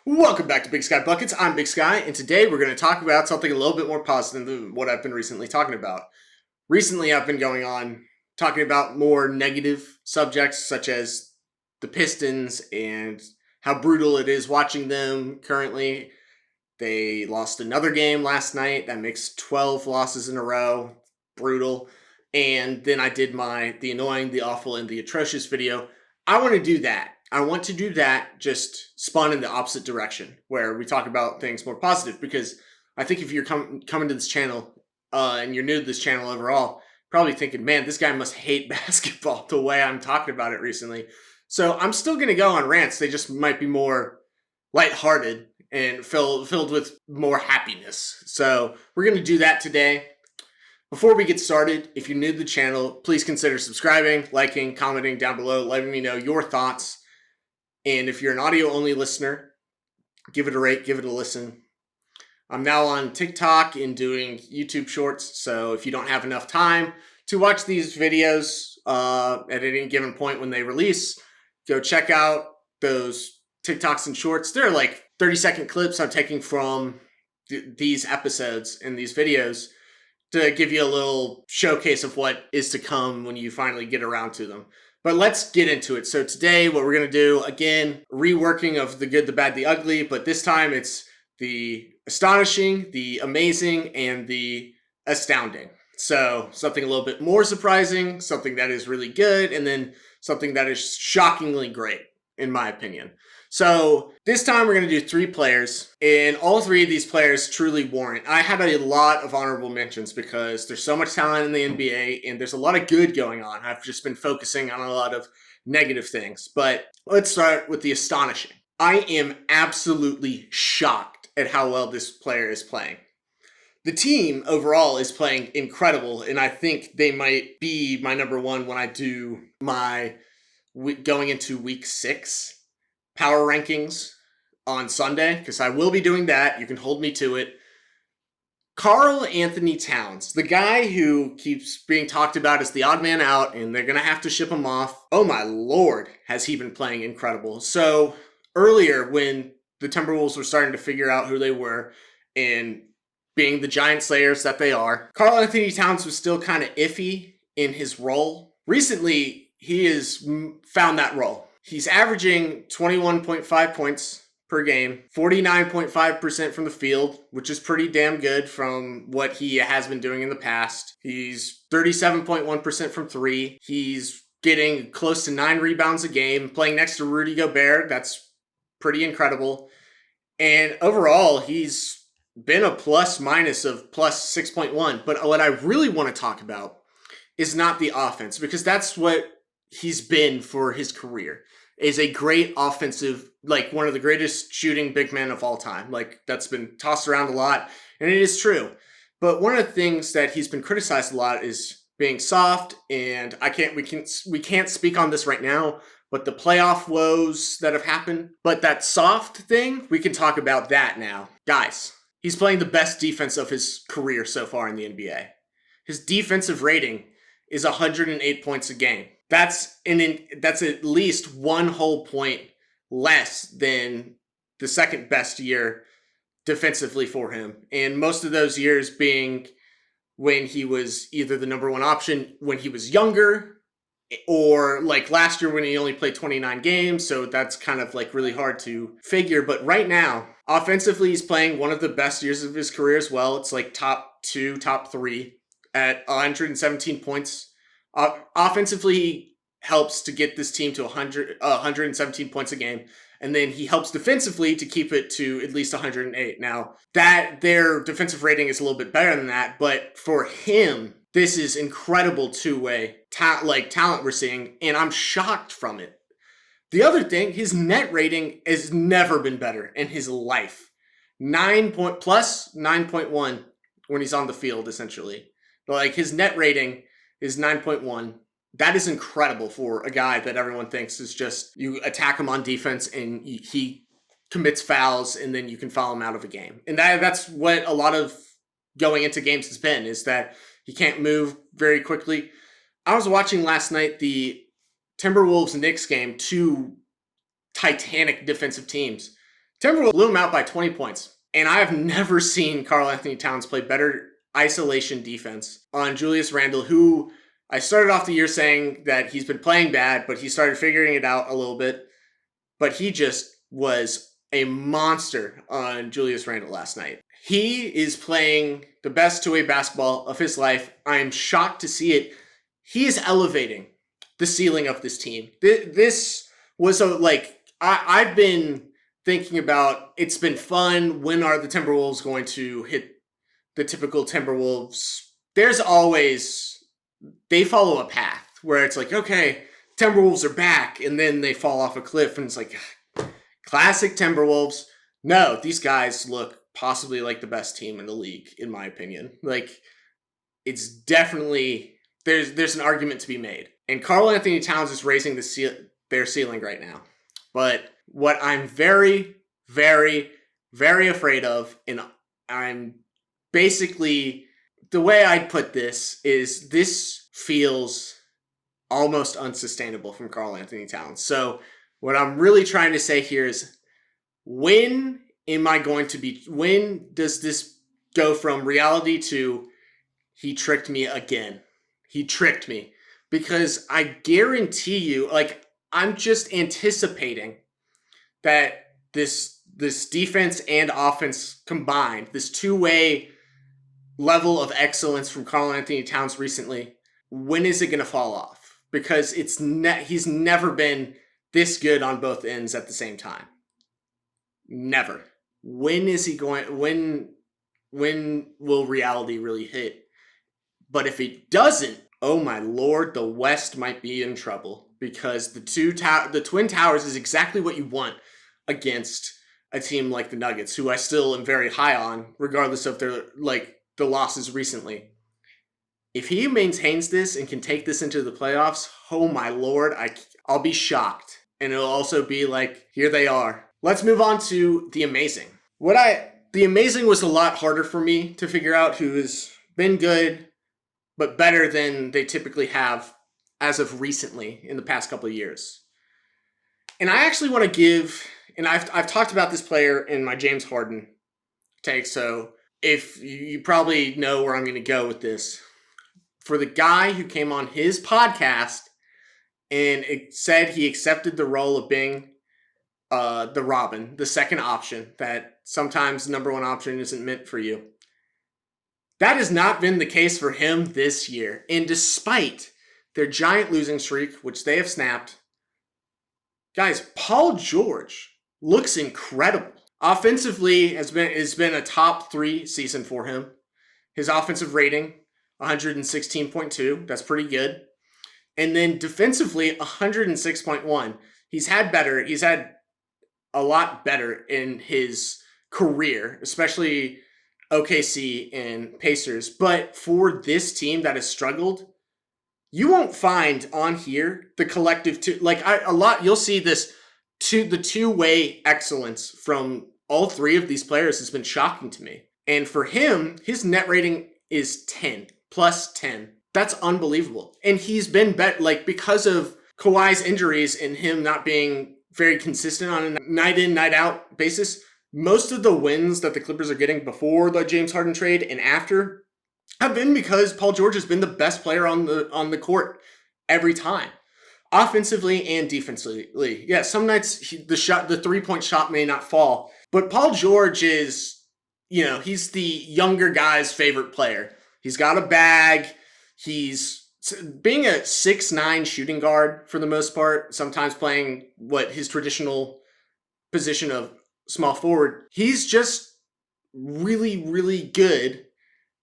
Welcome back to Big Sky Buckets. I'm Big Sky, and today we're going to talk about something a little bit more positive than what I've been recently talking about. Recently, I've been going on talking about more negative subjects, such as the Pistons and how brutal it is watching them currently. They lost another game last night. That makes 12 losses in a row. Brutal. And then I did the annoying, the awful, and the atrocious video. I want to do that. I want to do that just spun in the opposite direction, where we talk about things more positive. Because I think if you're coming to this channel and you're new to this channel overall, probably thinking, man, this guy must hate basketball the way I'm talking about it recently. So I'm still going to go on rants. They just might be more lighthearted and filled with more happiness. So we're going to do that today. Before we get started, if you're new to the channel, please consider subscribing, liking, commenting down below, letting me know your thoughts. And if you're an audio-only listener, give it a rate, give it a listen. I'm now on TikTok and doing YouTube shorts, so if you don't have enough time to watch these videos at any given point when they release, go check out those TikToks and shorts. They're like 30-second clips I'm taking from these episodes and these videos to give you a little showcase of what is to come when you finally get around to them. But let's get into it. So today, what we're going to do, again, reworking of the good, the bad, the ugly, but this time it's the astonishing, the amazing, and the astounding. So something a little bit more surprising, something that is really good, and then something that is shockingly great, in my opinion. So this time we're going to do 3 players, and all 3 of these players truly warrant. I had a lot of honorable mentions because there's so much talent in the NBA, and there's a lot of good going on. I've just been focusing on a lot of negative things. But let's start with the astonishing. I am absolutely shocked at how well this player is playing. The team overall is playing incredible, and I think they might be my number one when I do my going into week 6 power rankings on Sunday, because I will be doing that. You can hold me to it. Karl Anthony Towns, the guy who keeps being talked about as the odd man out, and they're going to have to ship him off. Oh my Lord, has he been playing incredible. So earlier when the Timberwolves were starting to figure out who they were and being the giant slayers that they are, Karl Anthony Towns was still kind of iffy in his role. Recently, he has found that role. He's averaging 21.5 points per game, 49.5% from the field, which is pretty damn good from what he has been doing in the past. He's 37.1% from 3. He's getting close to 9 rebounds a game, playing next to Rudy Gobert. That's pretty incredible. And overall, he's been a plus minus of plus 6.1. But what I really want to talk about is not the offense, because that's what he's been for his career, is a great offensive, like one of the greatest shooting big men of all time. Like, that's been tossed around a lot, and it is true. But one of the things that he's been criticized a lot is being soft, and we can't speak on this right now, but the playoff woes that have happened. But that soft thing, we can talk about that now. Guys, he's playing the best defense of his career so far in the NBA. His defensive rating is 108 points a game. That's at least 1 whole point less than the second best year defensively for him. And most of those years being when he was either the number 1 option when he was younger, or like last year when he only played 29 games. So that's kind of like really hard to figure. But right now, offensively, he's playing one of the best years of his career as well. It's like top 2, top 3 at 117 points. Offensively, he helps to get this team to 117 points a game, and then he helps defensively to keep it to at least 108. Now, that their defensive rating is a little bit better than that, but for him, this is incredible two-way talent we're seeing, and I'm shocked from it. The other thing, his net rating has never been better in his life. 9.1 when he's on the field, essentially. Like, his net rating is 9.1. That is incredible for a guy that everyone thinks is just, you attack him on defense and he commits fouls and then you can foul him out of a game. And that's what a lot of going into games has been, is that he can't move very quickly. I was watching last night the Timberwolves-Knicks game, 2 titanic defensive teams. Timberwolves blew him out by 20 points. And I have never seen Karl-Anthony Towns play better isolation defense on Julius Randle, who I started off the year saying that he's been playing bad, but he started figuring it out a little bit. But he just was a monster on Julius Randle last night. He is playing the best two-way basketball of his life. I am shocked to see it. He is elevating the ceiling of this team. This was I've been thinking about, it's been fun. When are the Timberwolves going to hit the typical Timberwolves? There's always, they follow a path where it's like, okay, Timberwolves are back, and then they fall off a cliff, and it's like, classic Timberwolves. No, these guys look possibly like the best team in the league, in my opinion. Like, it's definitely, there's an argument to be made. And Karl-Anthony Towns is raising their ceiling right now. But what I'm very, very, very afraid of, and I'm basically, the way I'd put this is, this feels almost unsustainable from Karl-Anthony Towns. So what I'm really trying to say here is, when does this go from reality to, he tricked me again? He tricked me. Because I guarantee you, like, I'm just anticipating that this defense and offense combined, this two-way level of excellence from Karl-Anthony Towns recently, when is it going to fall off? Because he's never been this good on both ends at the same time. Never. When is he going? When will reality really hit? But if it doesn't, oh my lord, the West might be in trouble, because the Twin Towers is exactly what you want against a team like the Nuggets, who I still am very high on, regardless of their the losses recently. If he maintains this and can take this into the playoffs, oh my lord, I'll be shocked. And it'll also be like, here they are. Let's move on to the Amazing. The Amazing was a lot harder for me to figure out, who has been good, but better than they typically have as of recently in the past couple of years. And I actually want to give, and I've talked about this player in my James Harden take, so if you probably know where I'm going to go with this. For the guy who came on his podcast and it said he accepted the role of being the Robin, the second option, that sometimes number one option isn't meant for you. That has not been the case for him this year. And despite their giant losing streak, which they have snapped, guys, Paul George looks incredible. Offensively, it's been a top 3 season for him. His offensive rating, 116.2. That's pretty good. And then defensively, 106.1. He's had a lot better in his career, especially OKC and Pacers. But for this team that has struggled, you won't find on here the collective you'll see this the two-way excellence from all 3 of these players has been shocking to me. And for him, his net rating is 10, plus 10. That's unbelievable. And he's been because of Kawhi's injuries and him not being very consistent on a night in, night out basis, most of the wins that the Clippers are getting before the James Harden trade and after have been because Paul George has been the best player on the court every time, offensively and defensively. Yeah, some nights the 3-point shot may not fall, but Paul George is, he's the younger guy's favorite player. He's got a bag. He's being a 6'9" shooting guard for the most part, sometimes playing his traditional position of small forward. He's just really, really good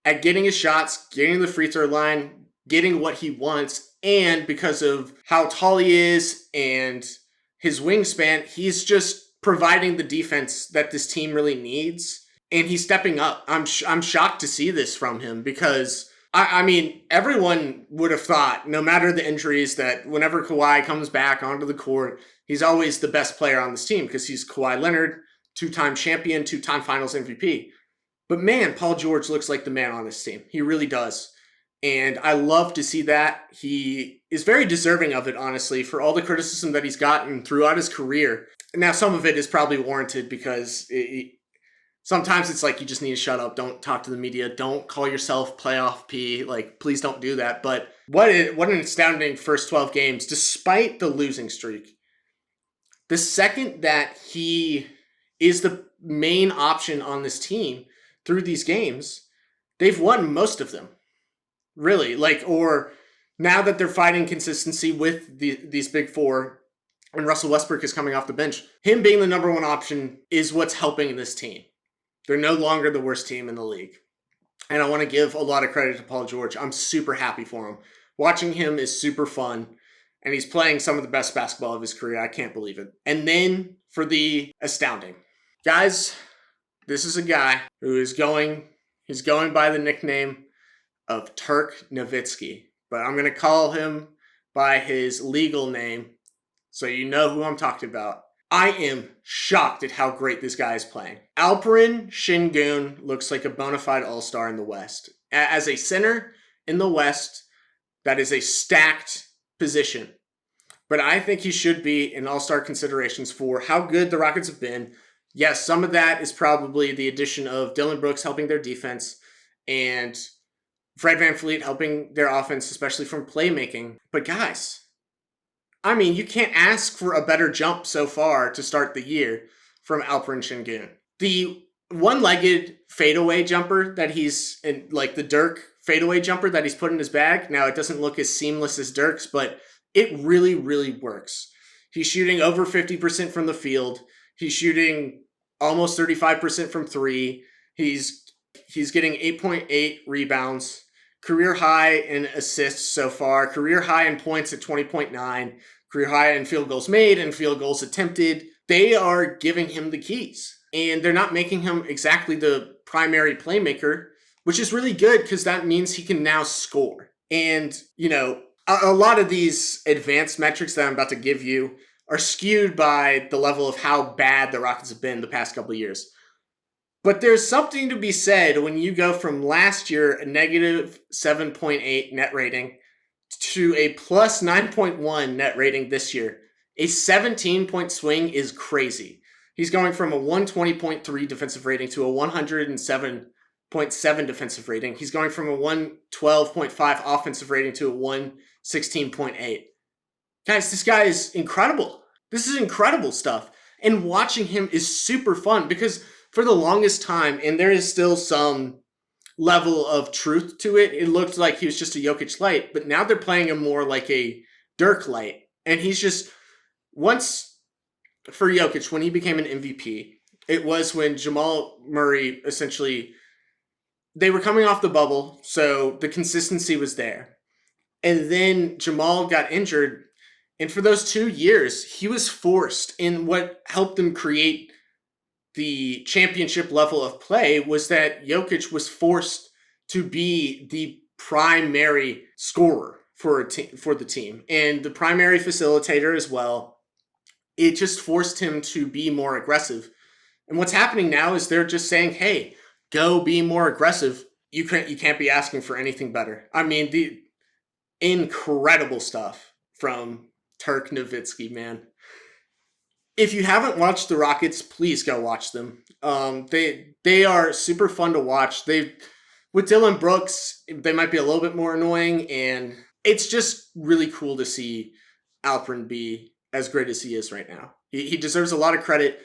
at getting his shots, getting the free throw line, getting what he wants. And because of how tall he is and his wingspan, he's just providing the defense that this team really needs. And he's stepping up. I'm shocked to see this from him, because I mean, everyone would have thought, no matter the injuries, that whenever Kawhi comes back onto the court, he's always the best player on this team, because he's Kawhi Leonard, 2-time champion, 2-time finals MVP. But man, Paul George looks like the man on this team. He really does. And I love to see that. He is very deserving of it, honestly, for all the criticism that he's gotten throughout his career. Now, some of it is probably warranted because sometimes it's like you just need to shut up. Don't talk to the media. Don't call yourself playoff P. Like, please don't do that. But what an astounding first 12 games, despite the losing streak. The second that he is the main option on this team through these games, they've won most of them. Really, or now that they're fighting consistency with these big four, and Russell Westbrook is coming off the bench, him being the number one option is what's helping this team. They're no longer the worst team in the league. And I want to give a lot of credit to Paul George. I'm super happy for him. Watching him is super fun, and he's playing some of the best basketball of his career. I can't believe it. And then for the astounding. Guys, this is a guy who is going by the nickname of Turk Nowitzki, but I'm going to call him by his legal name so you know who I'm talking about. I am shocked at how great this guy is playing. Alperen Sengun looks like a bona fide all-star in the West. As a center in the West, that is a stacked position. But I think he should be in all-star considerations for how good the Rockets have been. Yes, some of that is probably the addition of Dillon Brooks helping their defense and Fred VanVleet helping their offense, especially from playmaking. But guys, I mean, you can't ask for a better jump so far to start the year from Alperen Sengun. The one-legged fadeaway jumper that he's in, like the Dirk fadeaway jumper that he's put in his bag. Now, it doesn't look as seamless as Dirk's, but it really, really works. He's shooting over 50% from the field. He's shooting almost 35% from three. He's getting 8.8 rebounds. Career high in assists so far. Career high in points at 20.9. Career high in field goals made and field goals attempted. They are giving him the keys. And they're not making him exactly the primary playmaker, which is really good because that means he can now score. And, a lot of these advanced metrics that I'm about to give you are skewed by the level of how bad the Rockets have been the past couple of years. But there's something to be said when you go from last year, a negative 7.8 net rating, to a plus 9.1 net rating this year. A 17-point swing is crazy. He's going from a 120.3 defensive rating to a 107.7 defensive rating. He's going from a 112.5 offensive rating to a 116.8. Guys, this guy is incredible. This is incredible stuff. And watching him is super fun because for the longest time, and there is still some level of truth to it, it looked like he was just a Jokic light, but now they're playing him more like a Dirk light. And he's just, once for Jokic, when he became an MVP, it was when Jamal Murray essentially, they were coming off the bubble, so the consistency was there. And then Jamal got injured, and for those 2 years, he was forced, and what helped them create the championship level of play was that Jokic was forced to be the primary scorer for the team and the primary facilitator as well. It just forced him to be more aggressive. And what's happening now is they're just saying, hey, go be more aggressive. You can't be asking for anything better. I mean, the incredible stuff from Turk Nowitzki, man. If you haven't watched the Rockets, please go watch them. They are super fun to watch. With Dillon Brooks, they might be a little bit more annoying, and it's just really cool to see Alperen be as great as he is right now. He deserves a lot of credit,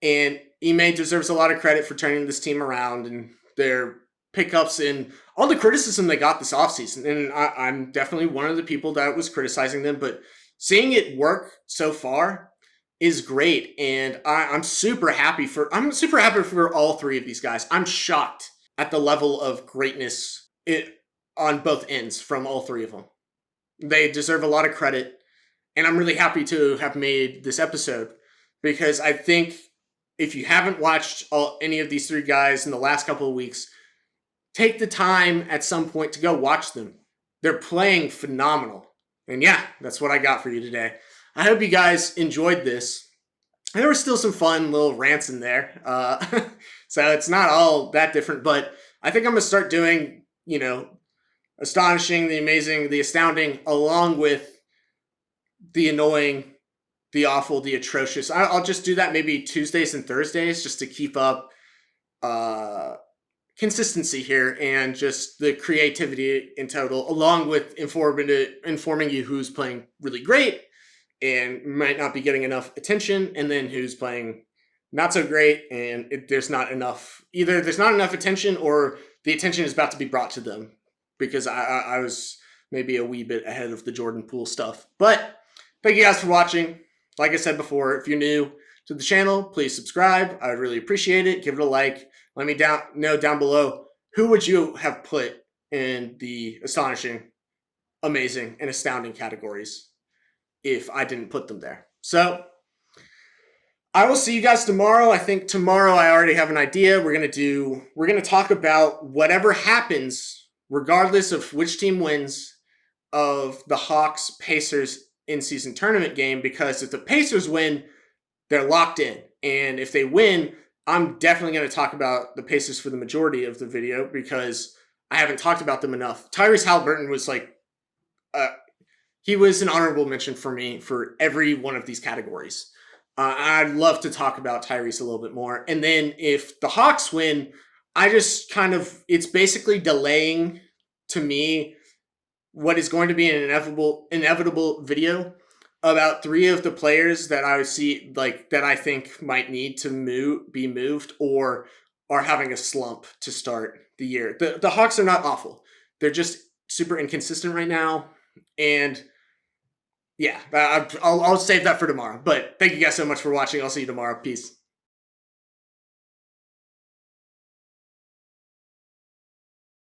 and Ime deserves a lot of credit for turning this team around and their pickups and all the criticism they got this offseason. And I'm definitely one of the people that was criticizing them, but seeing it work so far is great, and I'm super happy for all three of these guys. I'm shocked at the level of greatness on both ends from all three of them. They deserve a lot of credit, and I'm really happy to have made this episode because I think if you haven't watched any of these three guys in the last couple of weeks, take the time at some point to go watch them. They're playing phenomenal. And yeah, that's what I got for you today. I hope you guys enjoyed this. There were still some fun little rants in there. So it's not all that different, but I think I'm going to start doing, astonishing, the amazing, the astounding, along with the annoying, the awful, the atrocious. I'll just do that maybe Tuesdays and Thursdays just to keep up consistency here and just the creativity in total, along with informing you who's playing really great and might not be getting enough attention, and then who's playing not so great and there's not enough, either there's not enough attention or the attention is about to be brought to them, because I was maybe a wee bit ahead of the Jordan Poole stuff. But thank you guys for watching. Like I said before, if you're new to the channel, please subscribe. I would really appreciate it. Give it a like. Let me know down below, who would you have put in the astonishing, amazing, and astounding categories if I didn't put them there. So I will see you guys tomorrow. I think tomorrow I already have an idea. We're gonna talk about whatever happens, regardless of which team wins, of the Hawks Pacers in-season tournament game, because if the Pacers win, they're locked in. And if they win, I'm definitely going to talk about the Pacers for the majority of the video, because I haven't talked about them enough. Tyrese Halliburton was like, he was an honorable mention for me for every one of these categories. I'd love to talk about Tyrese a little bit more. And then if the Hawks win, I just kind of, it's basically delaying to me what is going to be an inevitable video about 3 of the players that I see, like, that I think might need to be moved or are having a slump to start the year. The Hawks are not awful. They're just super inconsistent right now. And yeah, I'll save that for tomorrow. But thank you guys so much for watching. I'll see you tomorrow. Peace.